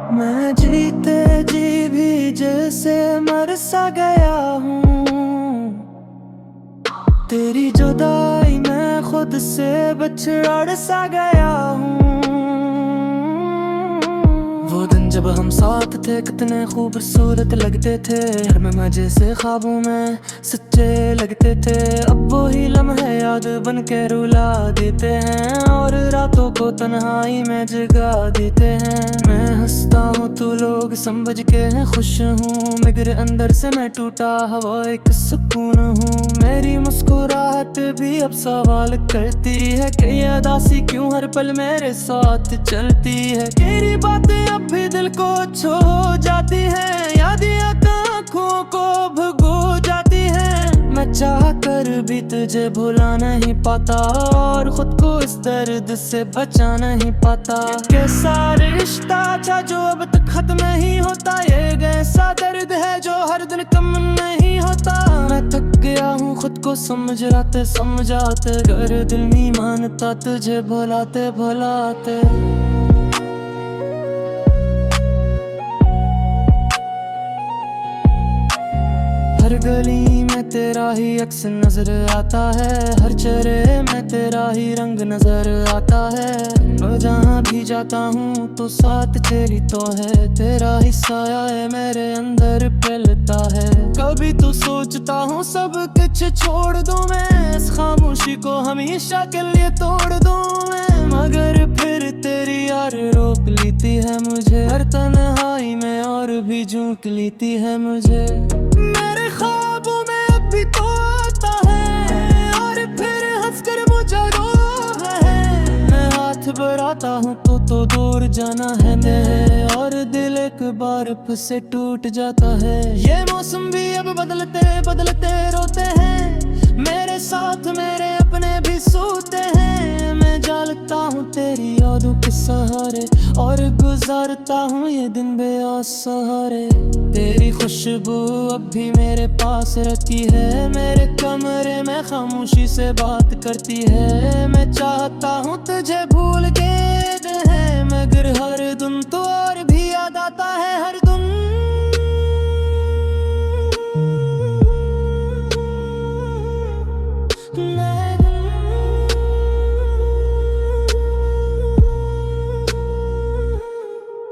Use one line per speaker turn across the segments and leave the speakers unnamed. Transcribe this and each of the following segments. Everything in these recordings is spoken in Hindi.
मैं जीते जी भी जैसे मर सा गया हूँ। तेरी जुदाई मैं खुद से बिछड़ सा गया हूँ। वो दिन जब हम साथ थे कितने खूबसूरत लगते थे, हर में मजे से ख्वाबों में सच्चे लगते थे। अब वो ही लम्हे याद बन के रुला देते हैं और रातों को तन्हाई में जगा देते हैं। मैं हंसता हूँ तो लोग समझ के खुश हूँ, मगर अंदर से मैं टूटा हवा एक सुकून हूँ। मेरी मुस्कुराहट भी अब सवाल करती है कि ये उदासी क्यों हर पल मेरे साथ चलती है। तेरी बातें अब भी दिल को छू जाती है, यादें आंखों को भगो जाती है। मैं चाह कर भी तुझे भुला नहीं पाता और खुद को इस दर्द से बचा नहीं पाता। कैसा रिश्ता था जो अब तक खत्म नहीं होता, ये कैसा दर्द है जो हर दिन कम नहीं होता। मैं थक गया हूँ खुद को समझाते समझाते, कर दिल नहीं मानता तुझे भुलाते भुलाते। हर गली में तेरा ही अक्स नजर आता है, हर चेहरे में तेरा ही रंग नजर आता है। मैं जहाँ भी जाता हूँ तो साथ तेरी तो है, तेरा ही साया है मेरे अंदर फैलता है। कभी तो सोचता हूँ सब कुछ छोड़ दूँ मैं, इस खामोशी को हमेशा के लिए तोड़ दूँ मैं। मगर फिर तेरी यार रोक लेती है मुझे, हर तन्हाई में और भी झोंक लेती है मुझे। मेरे ख्वाबों में अब भी तो आता है और फिर हंसकर मुझे रोता है। मैं हाथ बढ़ाता हूँ तो दूर जाना है मैं, और दिल एक बार फिर से टूट जाता है। ये मौसम भी अब बदलते बदलते रोते हैं, मेरे साथ मेरे अपने भी सोते हैं। मैं जागता हूँ तेरी यादों के सहारे और गुजारता हूँ ये दिन बेआस सहारे। तेरी खुशबू अब भी मेरे पास रहती है, मेरे कमरे में खामोशी से बात करती है। मैं चाहता हूँ तुझे भूल के है, मगर हर दिन तो और भी याद आता है हर दिन।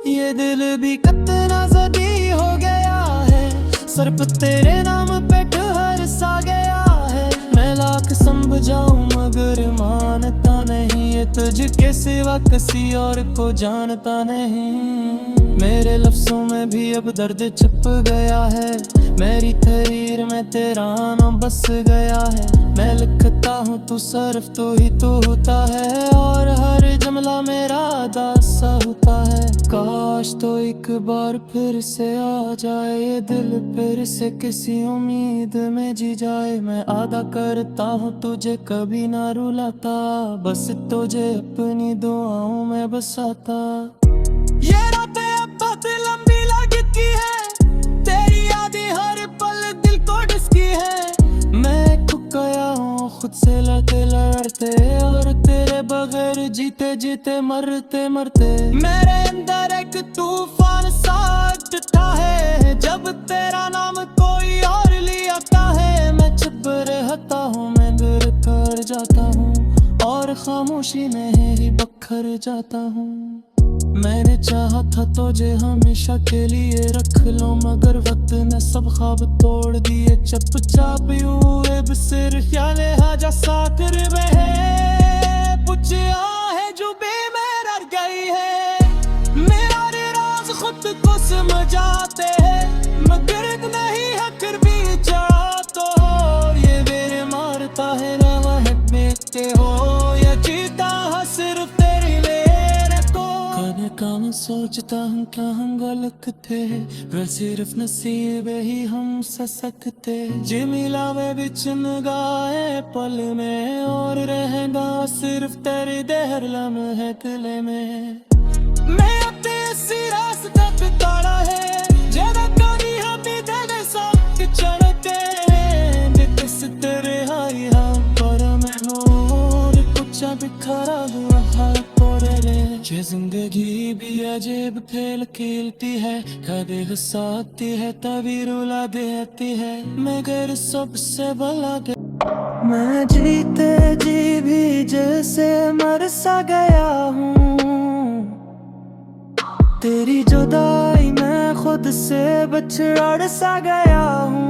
ये दिल भी कितना ज़दी हो गया है, सर पे तेरे नाम पे ठहर सा गया है। मैं लाख समझाऊं मगर मानता नहीं, ये तुझके सिवा किसी और को जानता नहीं। मेरे लफ्जों में भी अब दर्द छुप गया है, मेरी तहरीर में तेरा नाम बस गया है। मैं लिखता हूँ तू सिर्फ तू ही तू होता है, और हर जुमला मेरा दासा होता है। काश तो एक बार फिर से आ जाए ये दिल, फिर से किसी उम्मीद में जी जाए। मैं आदा करता हूँ तुझे कभी ना रुलाता, बस तुझे अपनी दुआओं में बसाता। ये रातें अब बहुत लंबी लगती है, तेरी यादें हर पल दिल को ढसकी है। मैं खो गया हूँ खुद से लड़ते लड़ते, और तेरे बगैर जीते जीते मरते मरते। मेरे अंदर एक तूफान सा उठता है, जब तेरा नाम कोई और लियाता है। मैं चुप रहता हूँ, मैं दूर कर जाता हूँ, और खामोशी में ही बखर जाता हूँ। मैंने चाहा था तुझे हमेशा के लिए रख लो, मगर वक्त ने सब ख्वाब तोड़ दिए। चुपचाप यूं बिसर ख्याले हाजा साकर बहे, पुछया है जो बेमेर गई है। मेरा राज खुद को समझाते हैं, मगर नहीं है फिर भी चाह तो। ये बेर मारता है ना वह बेटे हो या जीता है सिर्फ तेरी मेरे को। कभी काम सोचता हूँ क्या हम गलत थे, वह सिर्फ नसीब ही हम ससक थे। जे मिला वे बिचन गाए पल में, और रहेगा सिर्फ तेरे देहर लम्हे दिले में। मैं अपने इसी रास्ते पे ताड़ा है, ज्यादा करी हमें देने सब चढ़ते हैं। किस तरह हाई हम पर मैं नूर कुछ बिखरा हुआ है। ये जिंदगी भी अजीब थे खेल खेलती है, कभी हंसाती है तभी रुला देती है, मगर सबसे भला मैं जीते जी भी जैसे मर सा गया हूँ। तेरी जुदाई मैं खुद से बिछड़ सा गया हूँ।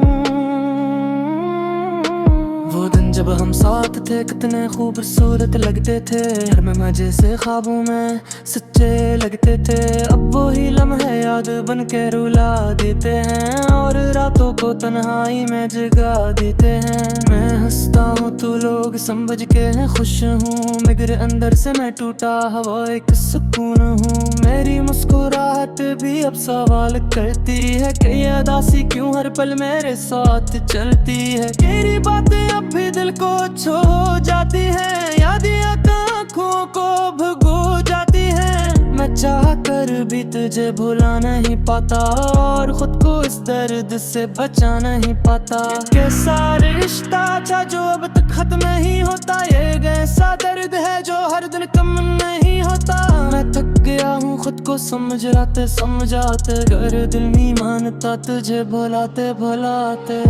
वो दिन जब हम साथ थे कितने खूबसूरत लगते थे, हर में मजे से ख्वाबों में सच्चे लगते थे। अब वो ही लम्हे याद बन के रुला देते हैं और रातों को तन्हाई में जगा देते हैं। मैं हंसता हूँ तो लोग समझ के हैं खुश हूँ, मगर अंदर से मैं टूटा हुआ एक सुकून हूँ। मेरी मुस्कुराहट भी अब सवाल करती है कि ये उदासी क्यों हर पल मेरे साथ चलती है। तेरी बातें अब भी दिल को छू जाती है, यादें आँखों को भगो जाती है। मैं चाह कर भी तुझे भुला नहीं पाता और खुद को इस दर्द से बचा नहीं पाता। कैसा रिश्ता था जो अब तक खत्म नहीं होता, ये कैसा दर्द है जो हर दिन कम नहीं होता। मैं थक गया हूँ खुद को समझाते समझाते, कर दिल नहीं मानता तुझे भुलाते भुलाते।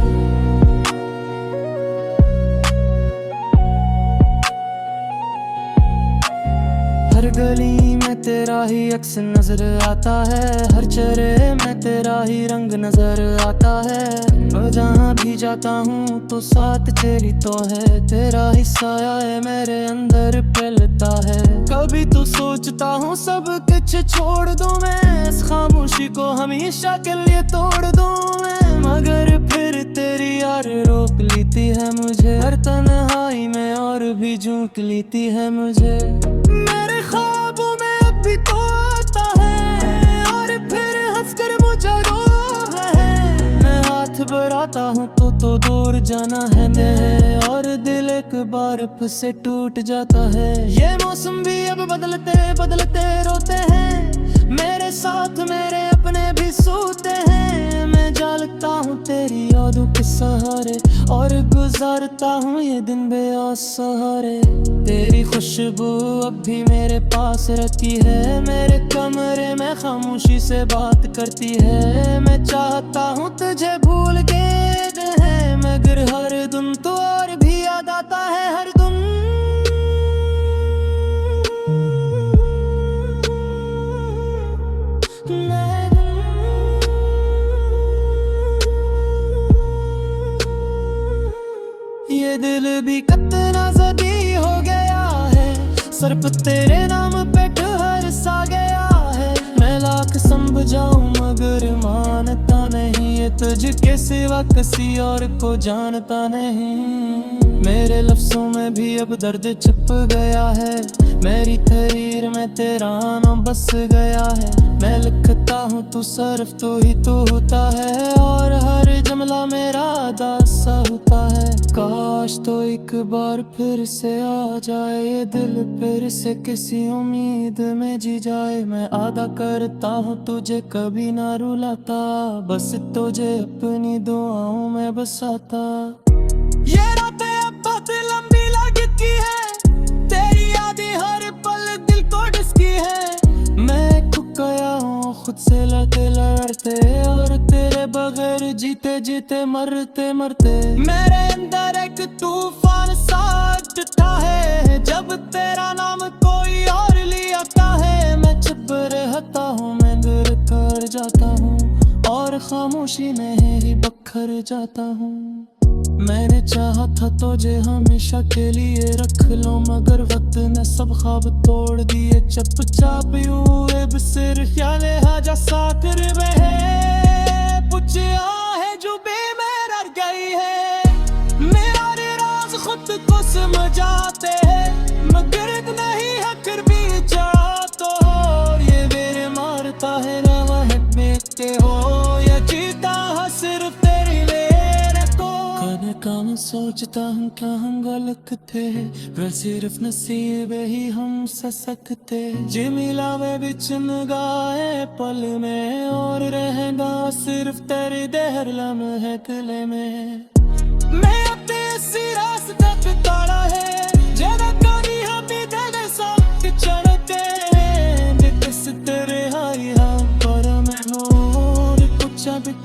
हर गली में तेरा ही अक्स नजर आता है, हर चेहरे में तेरा ही रंग नजर आता है। मैं जहाँ भी जाता हूँ तो साथ तेरी तो है, तेरा ही साया है मेरे अंदर फैलता है। कभी तो सोचता हूँ सब कुछ छोड़ दूँ मैं, इस खामोशी को हमेशा के लिए तोड़ दूँ मैं, मगर फिर तेरी यार रोक लेती है मुझे, हर तन्हाई में और भी झोंक लेती है मुझे। मेरे ख्वाबों में अब भी तो आता है और फिर हंसकर मुझे रोता है। मैं हाथ बढ़ाता हूँ तो दूर जाना है मैं, और दिल एक बार फिर से टूट जाता है। ये मौसम भी अब बदलते बदलते रोते हैं, मेरे साथ मेरे अपने भी सोते हैं। मैं जागता हूँ तेरी यादों के सहारे और गुजारता हूँ ये दिन बेआस सहारे। तेरी खुशबू अब भी मेरे पास रहती है, मेरे कमरे में खामोशी से बात करती है। मैं चाहता हूँ तुझे भूल के है, मगर हर दिन तो और भी याद आता है हर दिन। ये दिल भी कितना ज़दी हो गया है, सर पे तेरे नाम पे ठहर सा गया है। मैं लाख समझाऊं मगर मानता नहीं, ये तुझके सिवा किसी और को जानता नहीं। मेरे लफ्ज़ों में भी अब दर्द छुप गया है, मेरी तहरीर में तेरा नाम बस गया है। मैं लिखता हूँ तू सिर्फ तू ही तू होता है, और हर जुमला मेरा दासा होता है। काश तो एक बार फिर से आ जाए ये दिल, फिर से किसी उम्मीद में जी जाए। मैं आदा करता हूँ तुझे कभी ना रुलाता, बस तुझे अपनी दुआओं में बसाता। ये रातें अब बहुत लंबी लगती है, तेरी यादें हर पल दिल को डसती है। मैं खो गया हूँ खुद से लड़ते लड़ते, और तेरे बगैर जीते जीते मरते मरते। मेरे अंदर एक तूफान सा उठता है, जब तेरा नाम कोई और लियाता है। मैं चुप रहता हूँ, मैं दूर कर जाता हूँ, और खामोशी में ही बखर जाता हूँ। मैंने चाहा था तुझे हमेशा के लिए रख लो, मगर वक्त ने सब ख्वाब तोड़ दिए चुपचाप हुए बिसर ख्याल हाजा साथ रहे। पूछा है जो बेमेर गई है, मेरा राज खुद को समझाते हैं, मगर नहीं है फिर भी चाह तो। ये बेर मारता है ना वह बेटे हो, या जीता है सिर्फ तेरी मेरे को। कभी काम सोचता हूँ क्या हम गलत थे, वह सिर्फ नसीब ही हम सकते। जी मिला वे बिचन गाए पल में, और रहेगा सिर्फ तेरी देहर लम्हे गले में। मैं अपने इसी रास्ते पे ताड़ा है, ज्यादा कभी हम भी तेरे साथ चढ़ते हैं, जिस तेरे हाई हम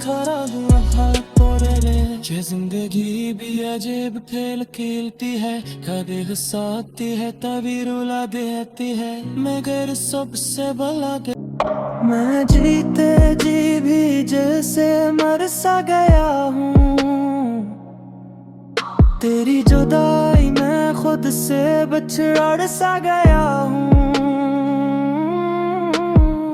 खरा दूं हाथ तोड़े रे। ये जिंदगी भी अजीब खेल खेलती है, कभी हंसाती है तभी रुला देती है, मगर सबसे भला के मैं जीते जी भी जैसे मर सा गया हूँ। तेरी जुदाई मैं खुद से बिछड़ सा गया हूँ।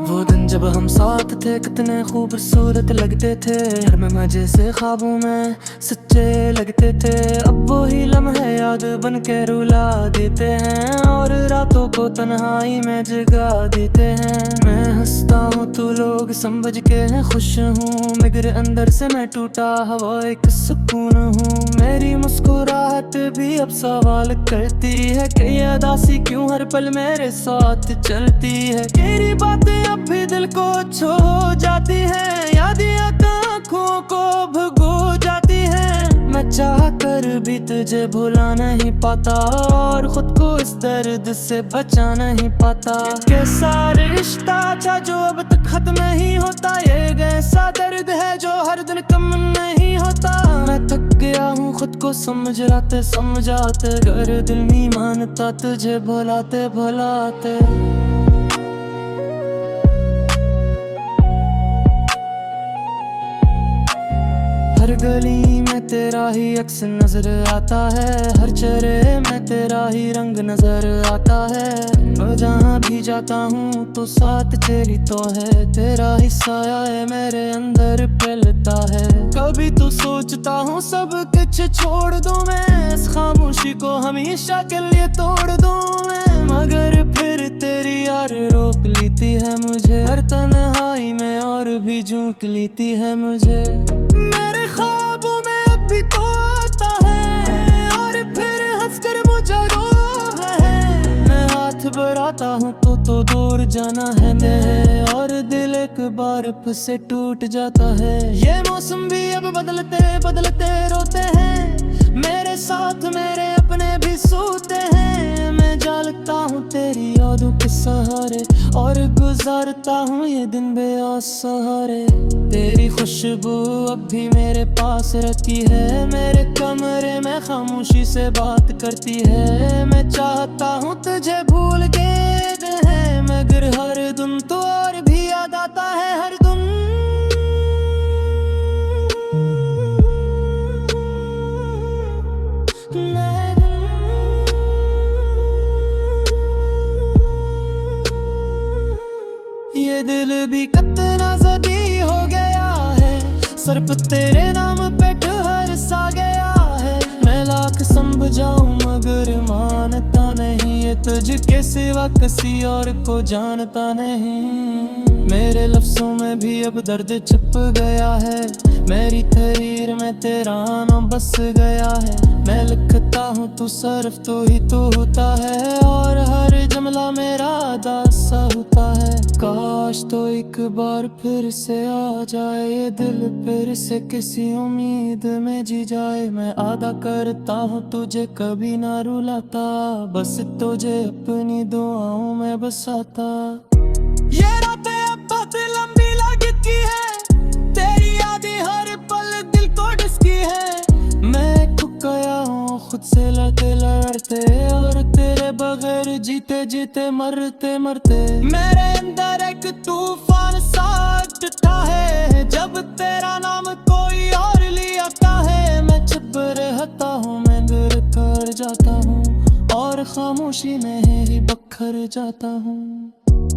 वो दिन जब हम साथ थे कितने खूबसूरत लगते थे, हर में मजे से ख्वाबों में सच्चे लगते थे। अब वही लम्हे याद बन के रुला देते हैं, और रातों को तन्हाई में जगा देते हैं। मैं हंसता हूँ तो लोग समझ के हैं खुश हूँ, मगर अंदर से मैं टूटा हुआ एक सुकून हूँ। मेरी मुस्कुराहट भी अब सवाल करती है कि ये उदासी क्यों हर पल मेरे साथ चलती है। तेरी बातें अब भी दिल को छू जाती है, यादें आंखों को भगो जाती है। मैं चाह कर भी तुझे भुला नहीं पाता, और खुद को इस दर्द से बचा नहीं पाता। कैसा रिश्ता था जो अब तक खत्म नहीं होता, ये कैसा दर्द है जो हर दिन कम नहीं होता। मैं थक गया हूँ खुद को समझाते समझाते, अगर दिल नहीं मानता तुझे भुलाते भुलाते। हर गली में तेरा ही अक्स नजर आता है, हर चेहरे में तेरा ही रंग नजर आता है। मैं जहाँ भी जाता हूँ तो साथ तेरी तो है, तेरा ही साया है मेरे अंदर फैलता है। कभी तो सोचता हूँ सब कुछ छोड़ दूँ मैं, इस खामोशी को हमेशा के लिए तोड़ दूँ मैं, मगर फिर तेरी यार रोक लेती है मुझे, हर तन्हाई में और भी झोंक लेती है मुझे। मेरे ख्वाबों में अब भी तो आता है, और फिर हंसकर मुझे रोता है। मैं हाथ बढ़ाता हूँ तो दूर जाना है मैं, और दिल एक बार फिर से टूट जाता है। ये मौसम भी अब बदलते बदलते रोते हैं, मेरे साथ मेरे अपने भी सोते हैं। मैं जागता हूँ तेरी यादों के सहारे, और गुजारता हूँ ये दिन बेआस सहारे। तेरी खुशबू अब भी मेरे पास रहती है, मेरे कमरे में खामोशी से बात करती है। मैं चाहता हूँ तुझे भूल के है, मगर हर दिन तो और भी याद आता है हर दिन। ये दिल भी कितना ज़दी हो गया है, सर पे तेरे नाम पे ठहर सा गया है। मैं लाख समझाऊं मगर मानता नहीं, ये तुझके सिवा किसी और को जानता नहीं। मेरे लफ्जों में भी अब दर्द छिप गया है, मेरी तहरीर में तेरा नाम बस गया है। मैं लिखता हूँ तू सिर्फ तू ही तू होता है, और हर जुमला मेरा दासा होता है। काश तो एक बार फिर से आ जाए ये दिल, फिर से किसी उम्मीद में जी जाए। मैं आदा करता हूँ तुझे कभी ना रुलाता, बस तुझे अपनी दुआओं में बसाता। ये रातें अब बहुत लंबी लगती है, तेरी यादें हर पल दिल को ढसकी है। मैं खो गया हूँ खुद से लड़ते लड़ते, और तेरे बगैर जीते जीते मरते मरते। मेरे अंदर एक तूफान सा उठता है, जब तेरा नाम कोई और लियाता है। मैं चुप रहता हूँ, मैं गिर कर जाता हूँ, और खामोशी में ही बखर जाता हूँ।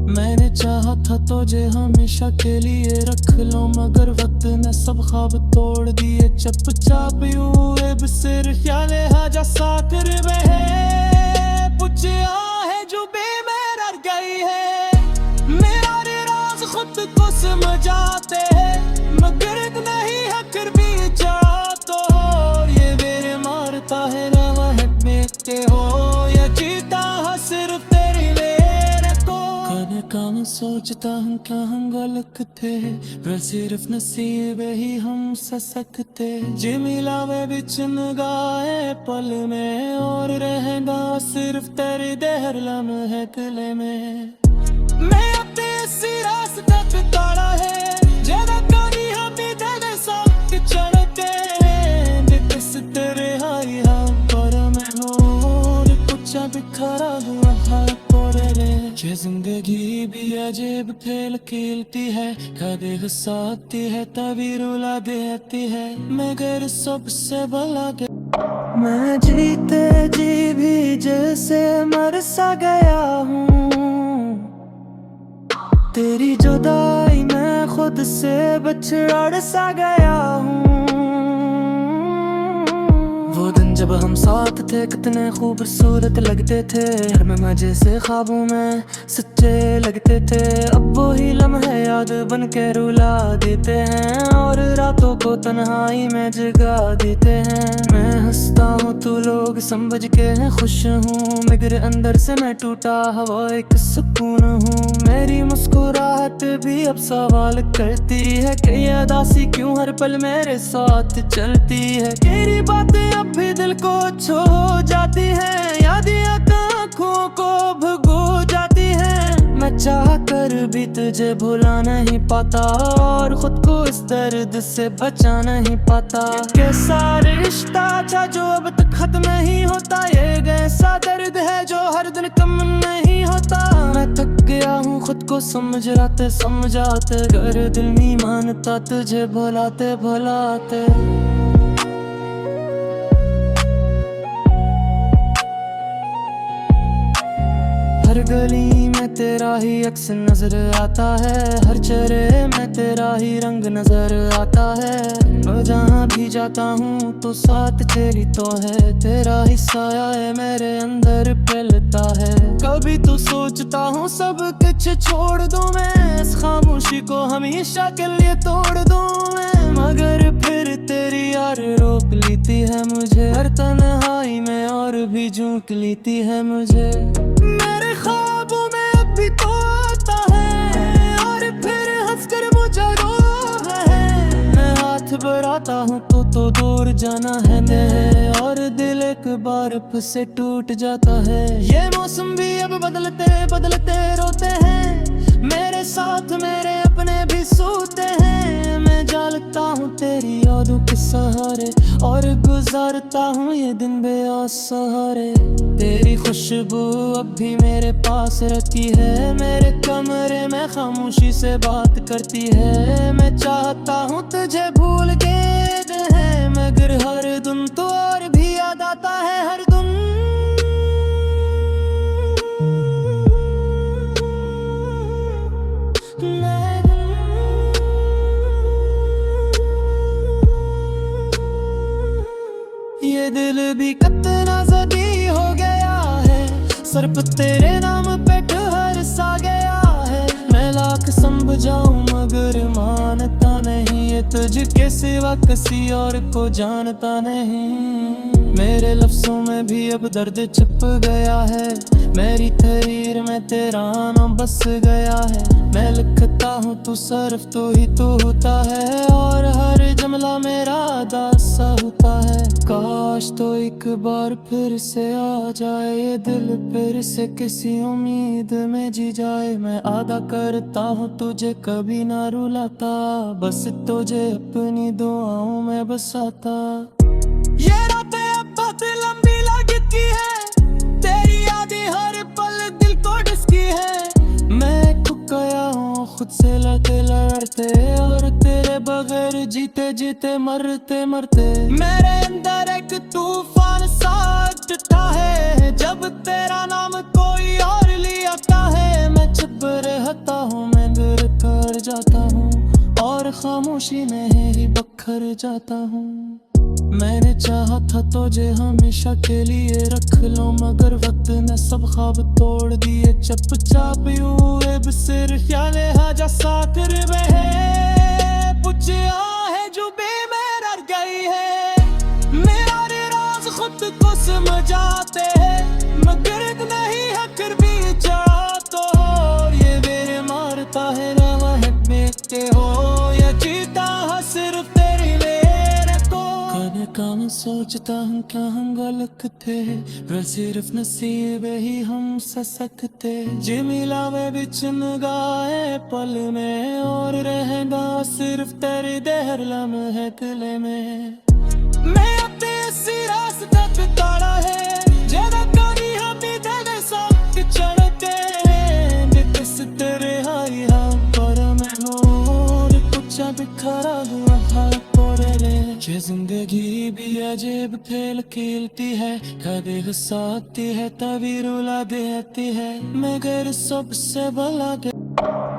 मैंने चाहा था तुझे हमेशा के लिए रख लो, मगर वक्त ने सब ख्वाब तोड़ दिए। चुपचाप हुए बिसर ख्याले हाजा साकर बहे, पुछया है जो बेमेर गई है। मेरा राज खुद को समझाते हैं, मगर नहीं है फिर भी चाहते हो। ये बेर मारता है ना वह बेटे हो, या जीता है सिर्फ तेरी मेरे को। काम सोचता हूँ क्या हम गलत थे, पर सिर्फ नसीब ही हम सकते। जे मिला वे बिचन गाए पल में, और रहेगा सिर्फ तेरे देहर लम्हे दिल में। मैं अपने इसी रास्ते पे ताड़ा है, जेदा करी हमें दे जिंदगी भी अजीब खेल खेलती है, कभी हंसाती है तभी रुला देती है, मगर सबसे भला के मैं जीते जी भी जैसे मर सा गया हूँ। तेरी जुदाई मैं खुद से बिछड़ सा गया हूँ। वो दिन जब हम साथ थे कितने खूबसूरत लगते थे, हर में मजे से ख्वाबों में सच्चे लगते थे। अब वो ही लम्हे याद बन के रुला देते हैं और रातों को तन्हाई में जगा देते हैं। मैं हंसता हूँ तो लोग समझ के खुश हूँ, मगर अंदर से मैं टूटा हवा एक सुकून हूँ। मेरी मुस्कुराहट भी अब सवाल करती है कि ये उदासी क्यों हर पल मेरे साथ चलती है। तेरी बातें अब भी दिल को छू जाती है, यादें आँखों को भगो जाती है। मैं चाह कर भी तुझे भुला नहीं पाता और खुद को इस दर्द से बचा नहीं पाता। कैसा रिश्ता था जो अब तक खत्म नहीं होता, ये कैसा दर्द है जो हर दिन कम नहीं होता। मैं थक गया हूँ खुद को समझाते समझाते, अगर दिल नहीं मानता तुझे भुलाते भुलाते। हर गली में तेरा ही अक्स नजर आता है, हर चेहरे में तेरा ही रंग नजर आता है। मैं जहाँ भी जाता हूँ तो साथ तेरी तो है, तेरा ही साया है मेरे अंदर फैलता है। कभी तो सोचता हूँ सब कुछ छोड़ दूँ मैं, इस खामोशी को हमेशा के लिए तोड़ दूँ मैं, मगर फिर तेरी यार रोक लेती है मुझे। हर तन्हाई में और भी झूठ लेती है मुझे। मेरे ख्वाबों में अब भी तो आता है और फिर हंसकर मुझे रोता है। मैं हाथ बढ़ाता हूँ तो दूर जाना है और दिल एक बार फिर से टूट जाता है। ये मौसम भी अब बदलते बदलते रोते हैं, मेरे साथ मेरे अपने भी सोते हैं। मैं जागता हूँ तेरी यादों के सहारे और गुजारता हूँ ये दिन बेआस सहारे। तेरी खुशबू अब भी मेरे पास रहती है, मेरे कमरे में खामोशी से बात करती है। मैं चाहता हूँ तुझे भूल के है, मगर हर दिन तो और भी याद आता है हर दिन। ये दिल भी कितना ज़दी हो गया है, सर पे तेरे नाम पे ठहर सा गया है। मैं लाख समझाऊं मगर मानता नहीं, ये तुझके सिवा किसी और को जानता नहीं। मेरे लफ्जों में भी अब दर्द छिप गया है, मेरी तहरीर में तेरा नाम बस गया है। मैं लिखता हूँ तू सिर्फ तू ही तू होता है और हर जुमला मेरा दासा होता है। काश तो एक बार फिर से आ जाए ये दिल, फिर से किसी उम्मीद में जी जाए। मैं आदा करता हूँ तुझे कभी ना रुलाता, बस तुझे अपनी दुआओं में बसाता। ये रातें अब बहुत लंबी लगती है, तेरी यादें हर पल दिल को ढसकी है। मैं खो गया हूँ खुद से लड़ते लड़ते और तेरे बगैर जीते जीते मरते मरते। मेरे अंदर एक तूफान सा उठता है, जब तेरा नाम कोई और लियाता है। मैं चुप रहता हूँ, मैं दूर कर जाता हूँ और खामोशी में ही बखर जाता हूँ। मैंने चाहा था तुझे हमेशा के लिए रख लो, मगर वक्त ने सब ख्वाब तोड़ दिए चुपचाप यूं बेसिर ख्याल हाजा साथ रहे। पूछा है जो बेमेर रह गई है, मेरा राज खुद को समझाते हैं, मगर नहीं है फिर भी चाहते हो। ये बेर मारता है रवा है बेटे हो या जीता है सिर्फ तेरी मेरे को। कभी काम सोचता हूँ क्या हम गलत थे, वे सिर्फ नसीब ही हम ससक थे। जी मिला वे बिचन गाए पल में और रहेगा सिर्फ तेरे देहर लम्हे दिल में। मैं अपने इसी रास्ते पे ताड़ा है, जरा कभी हम भी तेरे साथ चलते हैं, किस तरह खरा हुआ हाल पोरे रे। ये जिंदगी भी अजीब खेल खेलती है, कभी हंसाती है तभी रुला देती है, मगर सबसे भला के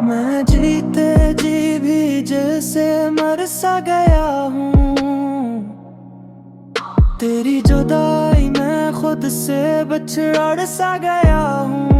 मैं जीते जी भी जैसे मर सा गया हूँ। तेरी जुदाई मैं खुद से बछड़ सा गया हूँ।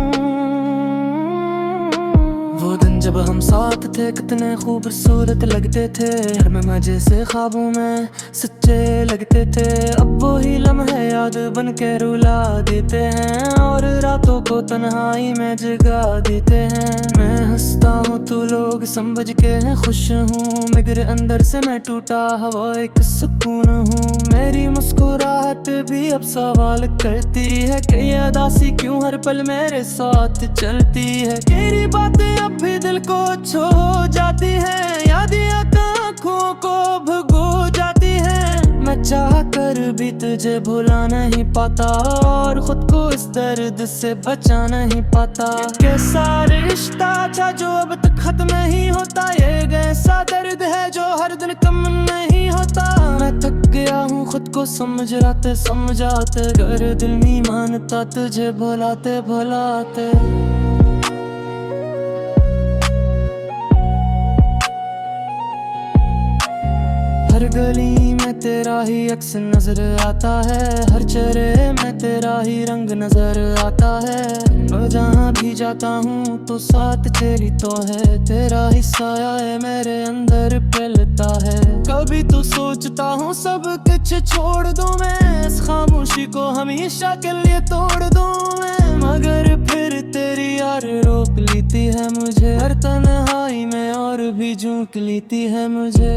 वो दिन जब हम साथ थे कितने खूबसूरत लगते थे, हर में मजे से ख्वाबों में सच्चे लगते थे। अब वही लम्हे याद बन के रुला देते हैं, और रातों को तन्हाई में जगा देते हैं। मैं हंसता हूँ तू लोग समझ के हैं खुश हूँ, मगर अंदर से मैं टूटा हवा एक सुकून हूँ। मेरी मुस्कुराहट भी अब सवाल करती है कि ये उदासी क्यों हर पल मेरे साथ चलती है। तेरी बातें अब भी दिल को छू जाती है, यादें आंखों को भगो जाती है। मैं चाह कर भी तुझे भुला नहीं पाता, और खुद को इस दर्द से बचा नहीं पाता। कैसा रिश्ता था जो अब तक खत्म नहीं होता, ये कैसा दर्द है जो हर दिन कम नहीं होता। मैं थक गया हूँ खुद को समझाते समझाते, अगर दिल नहीं मानता तुझे भुलाते भुलाते। हर गली में तेरा ही अक्स नजर आता है, हर चेहरे में तेरा ही रंग नजर आता है। मैं जहाँ भी जाता हूँ तो साथ तेरी तो है, तेरा ही साया है मेरे अंदर फैलता है। कभी तो सोचता हूँ सब कुछ छोड़ दूँ मैं, इस खामोशी को हमेशा के लिए तोड़ दूँ मैं, मगर फिर तेरी यार रोक लेती है मुझे, हर तन्हाई में और भी झोंक लेती है मुझे।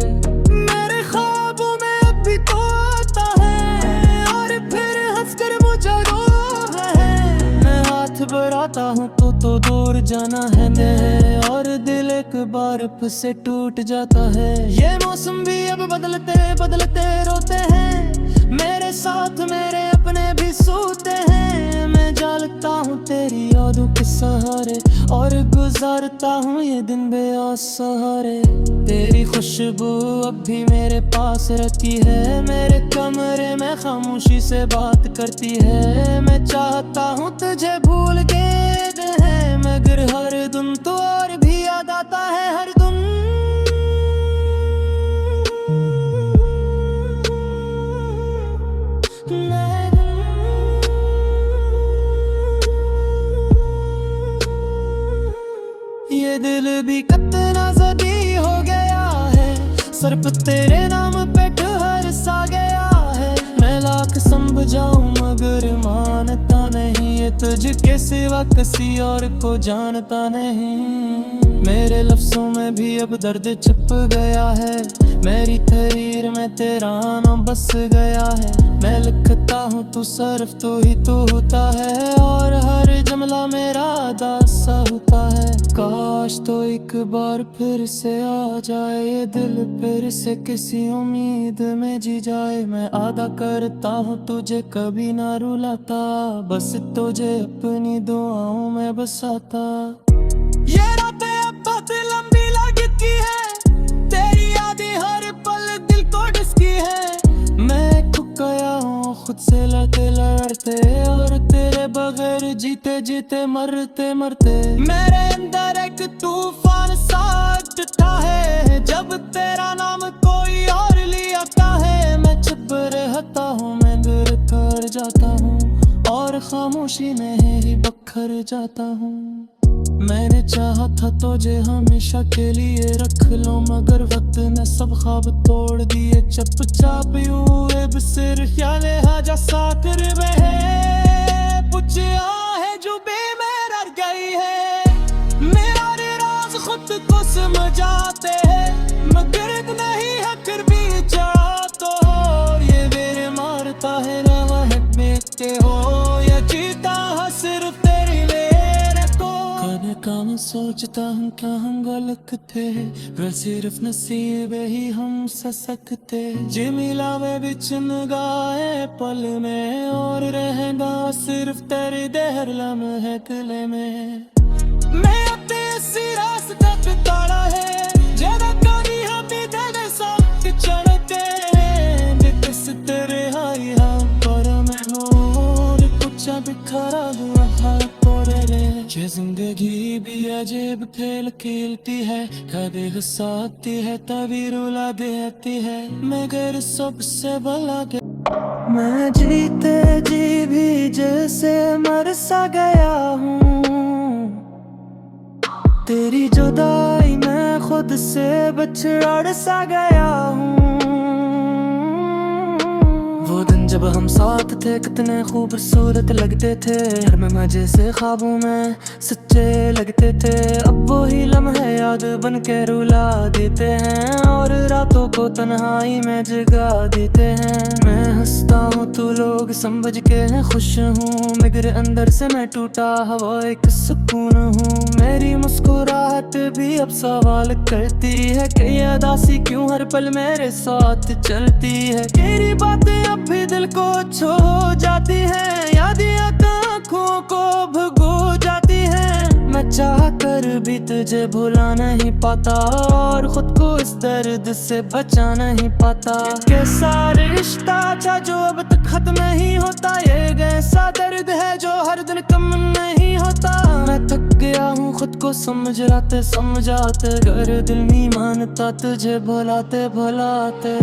मेरे ख्वाबों में अब भी तो आता है, और फिर हंसकर मुझे रोता है। मैं हाथ बढ़ाता हूँ तो दूर जाना है मैं, और दिल एक बार फिर से टूट जाता है। ये मौसम भी अब बदलते बदलते रोते हैं, मेरे साथ मेरे अपने भी सोते हैं। मैं जालता हूँ तेरी यादों के सहारे, और गुजारता हूँ ये दिन बेआस सहारे। तेरी खुशबू अब भी मेरे पास रहती है, मेरे कमरे में खामोशी से बात करती है। मैं चाहता हूँ तुझे भूल के है, मगर हर दिन तो और भी याद आता है हर दिन। ये दिल भी कितना ज़दी हो गया है, सर पे तेरे नाम पे ठहर सा गया है। मैं लाख समझाऊं मगर मानता नहीं, ये तुझके सिवा किसी और को जानता नहीं। मेरे लफ्जों में भी अब दर्द छिप गया है, मेरी तहरीर में तेरा नाम बस गया है। मैं लिखता हूँ तू सिर्फ तू ही तू होता है, और हर जुमला मेरा दासा होता है। काश तो एक बार फिर से आ जाए ये दिल, फिर से किसी उम्मीद में जी जाए। मैं आदा करता हूँ तुझे कभी ना रुलाता, बस तुझे अपनी दुआओं में बसाता। ये रातें अब बहुत लंबी लगती है, तेरी यादें हर पल दिल को ढसकी है। मैं खो गया हूँ खुद से लड़ते लड़ते, और तेरे बगैर जीते जीते मरते मरते। मेरे अंदर एक तूफान सा उठता है, जब तेरा नाम कोई और लिया है। मैं चुप रहता हूँ, मैं दूर कर जाता हूँ, और खामोशी में ही बखर जाता हूँ। मैंने चाहा था तुझे हमेशा के लिए रख लो, मगर वक्त ने सब ख्वाब तोड़ दिए। चुपचाप हुए बिसर ख्याले हाजा साकर में पुछया है जो बेमेरा गई है। मेरा राज खुद को समझाते हैं, मगर नहीं है फिर भी चाहते हो। ये मेरे मारता है ना है बेटे हो, या जीता है सिर्फ तेरी मेरे को। कभी काम सोचता हूँ क्या हम गलत थे, वे सिर्फ नसीब ही हम सकते। जी मिला वे बिछन गाए पल में, और रहेगा सिर्फ तेरे देहर लम्हे गले में। मैं अपने इसी रास्ते पे ताड़ा है, ज़्यादा कभी हम खेल खेलती है, कभी हंसाती है तभी रुला देती है, मगर सबसे भला के मैं जीते जी भी जैसे मर सा गया हूँ। तेरी जुदाई मैं खुद से बिछड़ सा गया हूँ। वो दिन जब हम साथ थे कितने खूबसूरत लगते थे, हर में मजे से ख्वाबों में सच्चे लगते थे। अब वो ही लम्हे याद बन के रुला देते हैं, और रातों को तन्हाई में जगा देते हैं। मैं हंसता हूँ तो लोग समझ के खुश हूँ, मगर अंदर से मैं टूटा हवा एक सुकून हूँ। मेरी मुस्कुराहट भी अब सवाल करती है कि ये उदासी क्यों हर पल मेरे साथ चलती है। तेरी बातें अब भी दिल को छू जाती है, यादें आंखों को भगो जाती है। मैं चाह कर भी तुझे भुला नहीं पाता, और खुद को इस दर्द से बचा नहीं पाता। कैसा रिश्ता था जो अब तक खत्म नहीं होता, ये कैसा दर्द है जो हर दिन कम नहीं होता। मैं थक गया हूँ खुद को समझाते समझाते, अगर दिल नहीं मानता तुझे भुलाते भुलाते।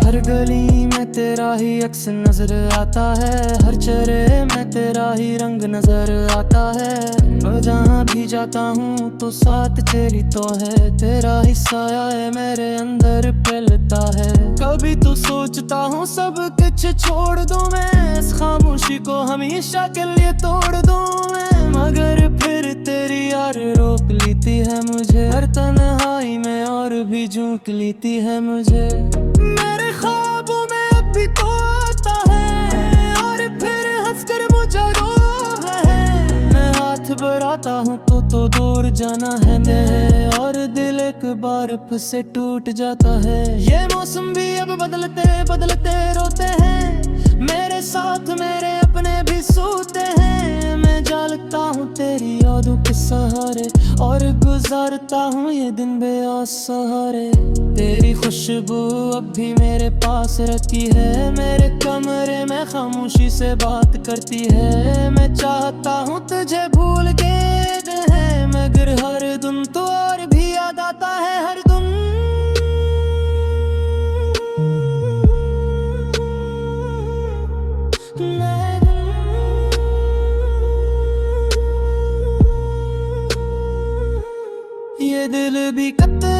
हर गली में तेरा ही अक्स नजर आता है, हर चेहरे में तेरा ही रंग नजर आता है। मैं जहाँ भी जाता हूँ तो साथ तेरी तो है, तेरा ही साया है मेरे अंदर फैलता है। कभी तो सोचता हूँ सब कुछ छोड़ दूँ मैं, इस खामोशी को हमेशा के लिए तोड़ दूँ मैं, मगर फिर तेरी यार रोक लेती है मुझे, हर तन्हाई में और भी झोंक लेती है मुझे। मेरे ख्वाबों में अब भी तो आता है, और फिर हंसकर मुझे रोता है। मैं हाथ बढ़ाता हूँ तो दूर जाना है मैं, और दिल एक बार फिर से टूट जाता है। ये मौसम भी अब बदलते बदलते रोते हैं, मेरे साथ मेरे अपने भी सोते हैं। मैं जागता हूँ तेरी यादों के सहारे, और गुजारता हूँ ये दिन बेआस सहारे। तेरी खुशबू अब भी मेरे पास रहती है, मेरे कमरे में खामोशी से बात करती है। मैं चाहता हूँ तुझे भूल के है, मगर हर दिन तो और भी याद आता है हर दिन। ये दिल भी कितना